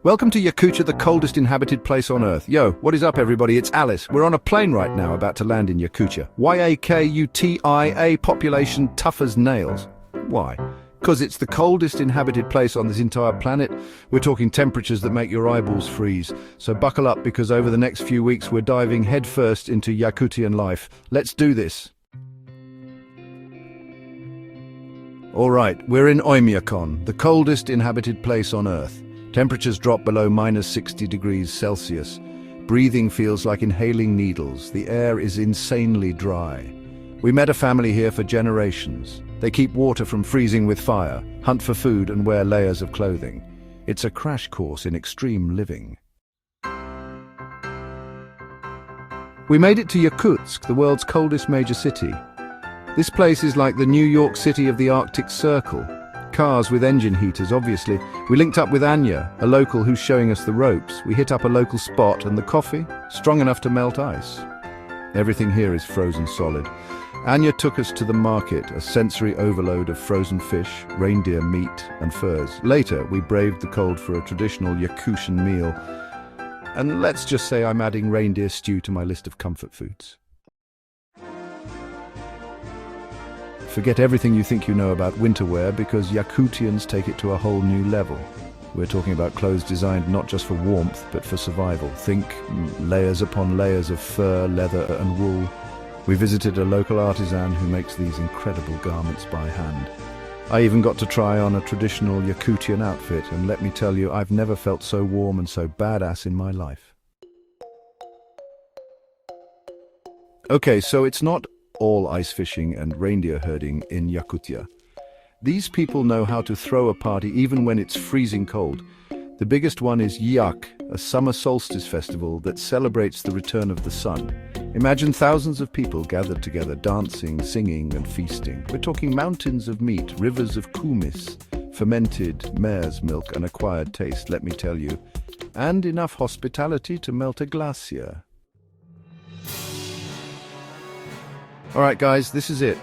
Welcome to Yakutia, the coldest inhabited place on Earth. Yo, what is up everybody? It's Alice. We're on a plane right now about to land in Yakutia. Yakutia, population tough as nails. Why? Because it's the coldest inhabited place on this entire planet. We're talking temperatures that make your eyeballs freeze. So buckle up, because over the next few weeks we're diving headfirst into Yakutian life. Let's do this. Alright, we're in Oymyakon, the coldest inhabited place on Earth. Temperatures drop below -60 degrees Celsius. Breathing feels like inhaling needles. The air is insanely dry. We met a family here for generations. They keep water from freezing with fire, hunt for food and wear layers of clothing. It's a crash course in extreme living. We made it to Yakutsk, the world's coldest major city. This place is like the New York City of the Arctic Circle. Cars with engine heaters, obviously. We linked up with Anya, a local who's showing us the ropes. We hit up a local spot, and the coffee, strong enough to melt ice. Everything here is frozen solid. Anya took us to the market, a sensory overload of frozen fish, reindeer meat and furs. Later, we braved the cold for a traditional Yakutian meal. And let's just say I'm adding reindeer stew to my list of comfort foods. Forget everything you think you know about winter wear, because Yakutians take it to a whole new level. We're talking about clothes designed not just for warmth, but for survival. Think layers upon layers of fur, leather and wool. We visited a local artisan who makes these incredible garments by hand. I even got to try on a traditional Yakutian outfit, and let me tell you, I've never felt so warm and so badass in my life. Okay, so it's not all ice fishing and reindeer herding in Yakutia. These people know how to throw a party even when it's freezing cold. The biggest one is Yak, a summer solstice festival that celebrates the return of the sun. Imagine thousands of people gathered together, dancing, singing and feasting. We're talking mountains of meat, rivers of kumis, fermented mare's milk, an acquired taste, let me tell you, and enough hospitality to melt a glacier. Alright guys, this is it.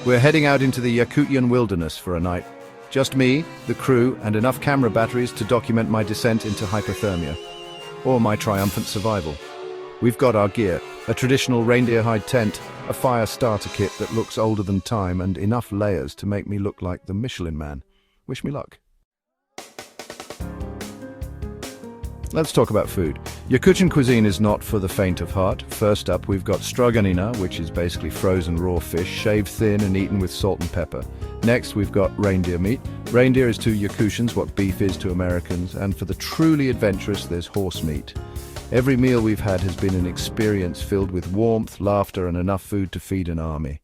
We're heading out into the Yakutian wilderness for a night. Just me, the crew, and enough camera batteries to document my descent into hypothermia. Or my triumphant survival. We've got our gear, a traditional reindeer hide tent, a fire starter kit that looks older than time, and enough layers to make me look like the Michelin Man. Wish me luck. Let's talk about food. Yakutian cuisine is not for the faint of heart. First up, we've got stroganina, which is basically frozen raw fish, shaved thin and eaten with salt and pepper. Next, we've got reindeer meat. Reindeer is to Yakutians what beef is to Americans, and for the truly adventurous, there's horse meat. Every meal we've had has been an experience filled with warmth, laughter, and enough food to feed an army.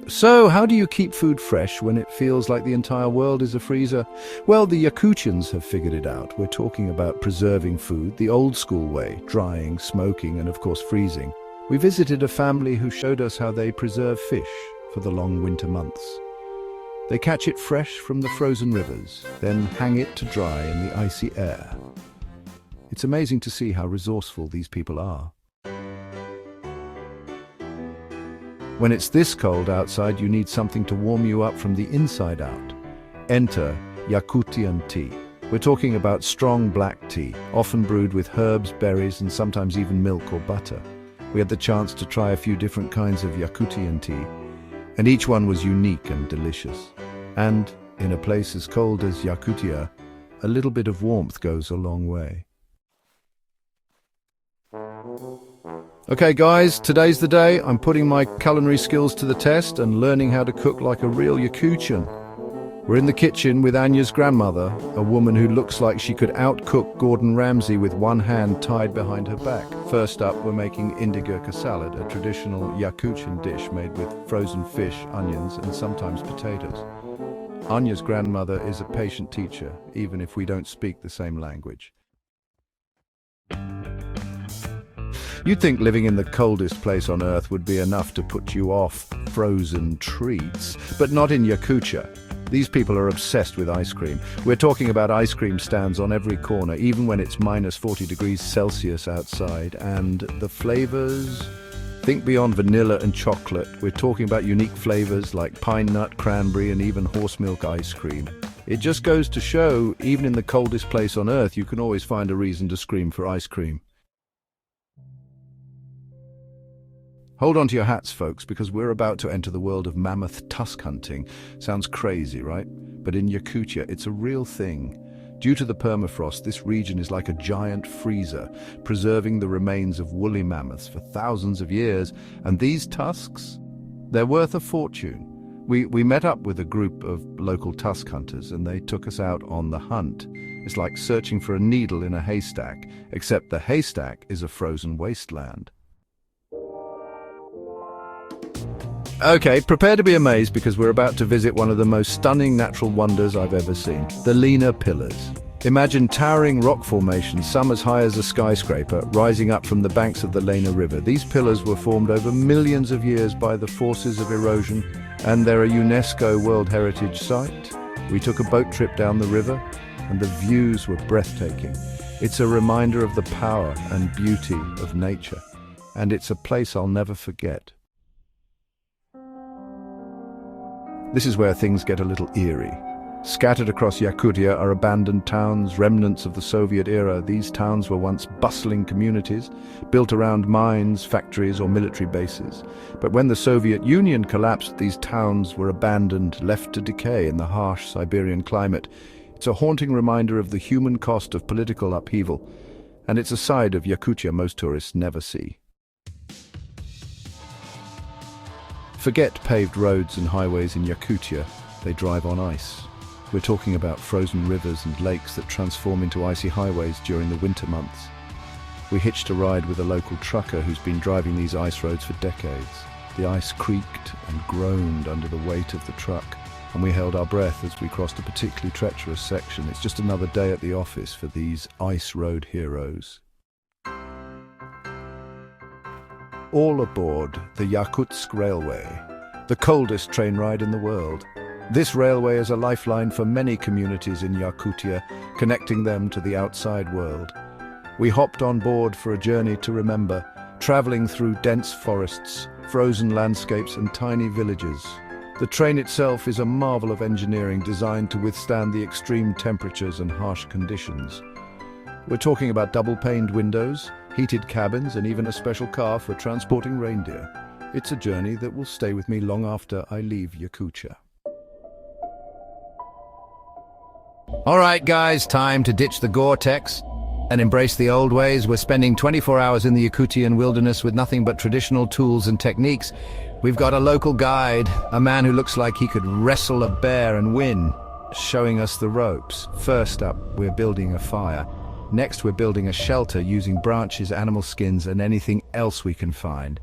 So, how do you keep food fresh when it feels like the entire world is a freezer? Well, the Yakutians have figured it out. We're talking about preserving food the old school way, drying, smoking, and of course freezing. We visited a family who showed us how they preserve fish for the long winter months. They catch it fresh from the frozen rivers, then hang it to dry in the icy air. It's amazing to see how resourceful these people are. When it's this cold outside, you need something to warm you up from the inside out. Enter Yakutian tea. We're talking about strong black tea, often brewed with herbs, berries, and sometimes even milk or butter. We had the chance to try a few different kinds of Yakutian tea, and each one was unique and delicious. And in a place as cold as Yakutia, a little bit of warmth goes a long way. Okay guys, today's the day. I'm putting my culinary skills to the test and learning how to cook like a real Yakutian. We're in the kitchen with Anya's grandmother, a woman who looks like she could outcook Gordon Ramsay with one hand tied behind her back. First up, we're making ingenuity salad, a traditional Yakutian dish made with frozen fish, onions, and sometimes potatoes. Anya's grandmother is a patient teacher, even if we don't speak the same language. You'd think living in the coldest place on Earth would be enough to put you off frozen treats, but not in Yakutia. These people are obsessed with ice cream. We're talking about ice cream stands on every corner, even when it's -40 degrees Celsius outside. And the flavors? Think beyond vanilla and chocolate. We're talking about unique flavors like pine nut, cranberry, and even horse milk ice cream. It just goes to show, even in the coldest place on Earth, you can always find a reason to scream for ice cream. Hold on to your hats, folks, because we're about to enter the world of mammoth tusk hunting. Sounds crazy, right? But in Yakutia, it's a real thing. Due to the permafrost, this region is like a giant freezer, preserving the remains of woolly mammoths for thousands of years. And these tusks, they're worth a fortune. We met up with a group of local tusk hunters, and they took us out on the hunt. It's like searching for a needle in a haystack, except the haystack is a frozen wasteland. Okay, prepare to be amazed because we're about to visit one of the most stunning natural wonders I've ever seen, the Lena Pillars. Imagine towering rock formations, some as high as a skyscraper, rising up from the banks of the Lena River. These pillars were formed over millions of years by the forces of erosion, and they're a UNESCO World Heritage Site. We took a boat trip down the river, and the views were breathtaking. It's a reminder of the power and beauty of nature, and it's a place I'll never forget. This is where things get a little eerie. Scattered across Yakutia are abandoned towns, remnants of the Soviet era. These towns were once bustling communities, built around mines, factories, or military bases. But when the Soviet Union collapsed, these towns were abandoned, left to decay in the harsh Siberian climate. It's a haunting reminder of the human cost of political upheaval, and it's a side of Yakutia most tourists never see. Forget paved roads and highways in Yakutia, they drive on ice. We're talking about frozen rivers and lakes that transform into icy highways during the winter months. We hitched a ride with a local trucker who's been driving these ice roads for decades. The ice creaked and groaned under the weight of the truck, and we held our breath as we crossed a particularly treacherous section. It's just another day at the office for these ice road heroes. All aboard the Yakutsk Railway, the coldest train ride in the world. This railway is a lifeline for many communities in Yakutia, connecting them to the outside world. We hopped on board for a journey to remember, traveling through dense forests, frozen landscapes and tiny villages. The train itself is a marvel of engineering designed to withstand the extreme temperatures and harsh conditions. We're talking about double-paned windows, heated cabins, and even a special car for transporting reindeer. It's a journey that will stay with me long after I leave Yakutia. All right, guys, time to ditch the Gore-Tex and embrace the old ways. We're spending 24 hours in the Yakutian wilderness with nothing but traditional tools and techniques. We've got a local guide, a man who looks like he could wrestle a bear and win, showing us the ropes. First up, we're building a fire. Next, we're building a shelter using branches, animal skins, and anything else we can find.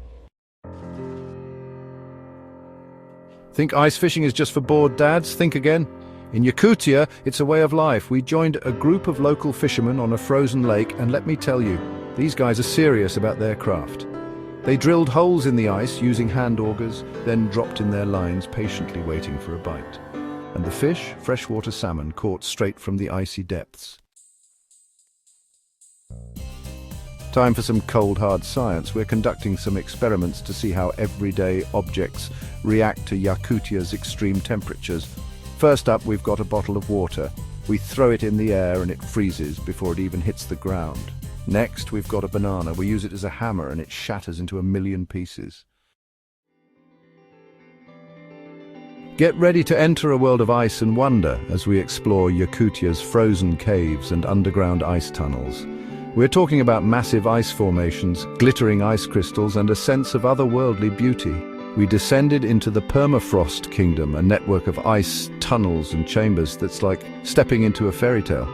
Think ice fishing is just for bored dads? Think again. In Yakutia, it's a way of life. We joined a group of local fishermen on a frozen lake, and let me tell you, these guys are serious about their craft. They drilled holes in the ice using hand augers, then dropped in their lines, patiently waiting for a bite. And the fish, freshwater salmon, caught straight from the icy depths. Time for some cold, hard science. We're conducting some experiments to see how everyday objects react to Yakutia's extreme temperatures. First up, we've got a bottle of water. We throw it in the air and it freezes before it even hits the ground. Next, we've got a banana. We use it as a hammer and it shatters into a million pieces. Get ready to enter a world of ice and wonder as we explore Yakutia's frozen caves and underground ice tunnels. We're talking about massive ice formations, glittering ice crystals, and a sense of otherworldly beauty. We descended into the permafrost kingdom, a network of ice tunnels and chambers that's like stepping into a fairy tale.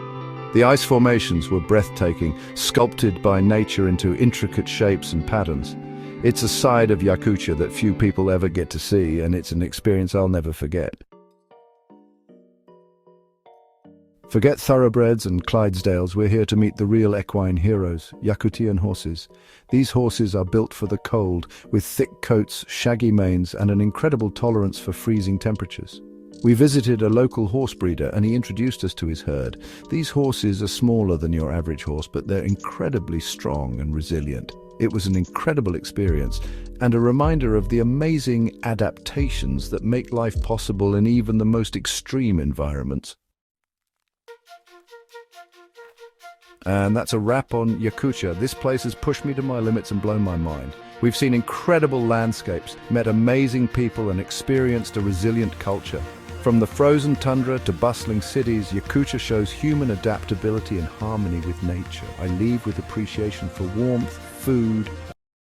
The ice formations were breathtaking, sculpted by nature into intricate shapes and patterns. It's a side of Yakutia that few people ever get to see, and it's an experience I'll never forget. Forget thoroughbreds and Clydesdales, we're here to meet the real equine heroes, Yakutian horses. These horses are built for the cold, with thick coats, shaggy manes, and an incredible tolerance for freezing temperatures. We visited a local horse breeder and he introduced us to his herd. These horses are smaller than your average horse, but they're incredibly strong and resilient. It was an incredible experience and a reminder of the amazing adaptations that make life possible in even the most extreme environments. And that's a wrap on Yakutia. This place has pushed me to my limits and blown my mind. We've seen incredible landscapes, met amazing people, and experienced a resilient culture. From the frozen tundra to bustling cities, Yakutia shows human adaptability and harmony with nature. I leave with appreciation for warmth, food,